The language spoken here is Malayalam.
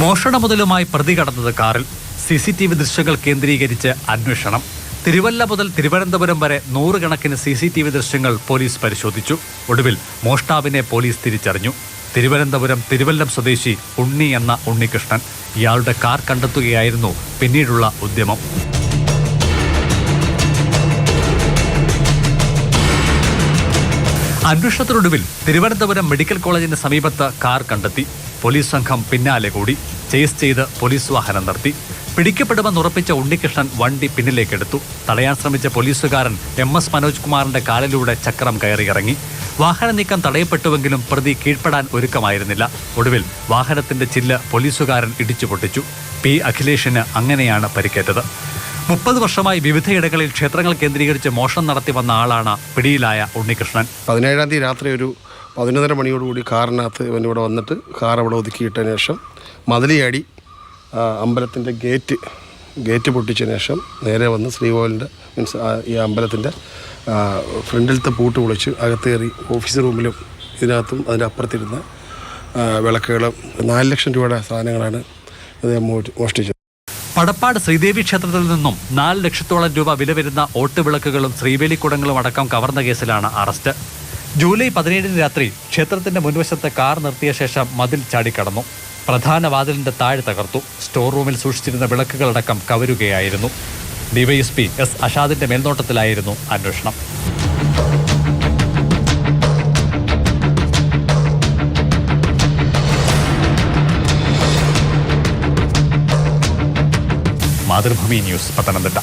മോഷണ മുതലുമായി പ്രതി കടന്നത് കാറിൽ CCTV ദൃശ്യങ്ങൾ കേന്ദ്രീകരിച്ച് അന്വേഷണം. തിരുവല്ല മുതൽ തിരുവനന്തപുരം വരെ നൂറുകണക്കിന് CCTV ദൃശ്യങ്ങൾ പോലീസ് പരിശോധിച്ചു. ഒടുവിൽ മോഷ്ടാവിനെ പോലീസ് തിരിച്ചറിഞ്ഞു. തിരുവനന്തപുരം തിരുവല്ലം സ്വദേശി ഉണ്ണി എന്ന ഉണ്ണികൃഷ്ണൻ. ഇയാളുടെ കാർ കണ്ടെത്തുകയായിരുന്നു പിന്നീടുള്ള ഉദ്യമം. അന്വേഷണത്തിനൊടുവിൽ തിരുവനന്തപുരം മെഡിക്കൽ കോളേജിന് സമീപത്ത് കാർ കണ്ടെത്തി. പോലീസ് സംഘം പിന്നാലെ കൂടി ചേസ് ചെയ്ത് പോലീസ് വാഹനം നിർത്തി. പിടിക്കപ്പെടുമെന്ന് ഉറപ്പിച്ച ഉണ്ണികൃഷ്ണൻ വണ്ടി പിന്നിലേക്കെടുത്തു. തടയാൻ ശ്രമിച്ച പോലീസുകാരൻ MS മനോജ് കുമാറിന്റെ കാലിലൂടെ ചക്രം കയറിയിറങ്ങി. വാഹന നീക്കം തടയപ്പെട്ടുവെങ്കിലും പ്രതി കീഴ്പ്പെടാൻ ഒരുക്കമായിരുന്നില്ല. ഒടുവിൽ വാഹനത്തിന്റെ ചില്ല് പോലീസുകാരൻ ഇടിച്ചു പൊട്ടിച്ചു. P. അഖിലേഷിന് അങ്ങനെയാണ് പരിക്കേറ്റത്. 30 വർഷമായി വിവിധയിടങ്ങളിൽ ക്ഷേത്രങ്ങൾ കേന്ദ്രീകരിച്ച് മോഷണം നടത്തി വന്ന ആളാണ് പിടിയിലായ ഉണ്ണികൃഷ്ണൻ. 17-ാം തീയതി രാത്രി ഒരു 11:30 മണിയോടുകൂടി കാറിനകത്ത് ഇവൻ ഇവിടെ വന്നിട്ട് കാർ അവിടെ ഒതുക്കിയിട്ടതിന് ശേഷം മതിലിയാടി അമ്പലത്തിൻ്റെ ഗേറ്റ് പൊട്ടിച്ചതിന് ശേഷം നേരെ വന്ന് ശ്രീകോവിലിൻ്റെ ഈ അമ്പലത്തിൻ്റെ ഫ്രണ്ടിലത്തെ പൂട്ട് പൊളിച്ച് അകത്ത് കയറി ഓഫീസ് റൂമിലും ഇതിനകത്തും അതിൻ്റെ അപ്പുറത്തിരുന്ന വിളക്കുകളും 4 ലക്ഷം രൂപയുടെ സാധനങ്ങളാണ് അദ്ദേഹം മോഷ്ടിച്ചത്. പടപ്പാട് ശ്രീദേവി ക്ഷേത്രത്തിൽ നിന്നും 4 ലക്ഷത്തോളം രൂപ വില വരുന്ന ഓട്ടുവിളക്കുകളും ശ്രീവേലിക്കുടങ്ങളും അടക്കം കവർന്ന കേസിലാണ് അറസ്റ്റ്. ജൂലൈ 17 രാത്രി ക്ഷേത്രത്തിന്റെ മുൻവശത്ത് കാർ നിർത്തിയ ശേഷം മതിൽ ചാടിക്കടന്നു. പ്രധാന വാതിലിന്റെ താഴെ തകർത്തു. സ്റ്റോർ റൂമിൽ സൂക്ഷിച്ചിരുന്ന വിളക്കുകളടക്കം കവരുകയായിരുന്നു. DYSP S. അഷാദിന്റെ മേൽനോട്ടത്തിലായിരുന്നു അന്വേഷണം. മാതൃഭൂമി ന്യൂസ്, പത്തനംതിട്ട.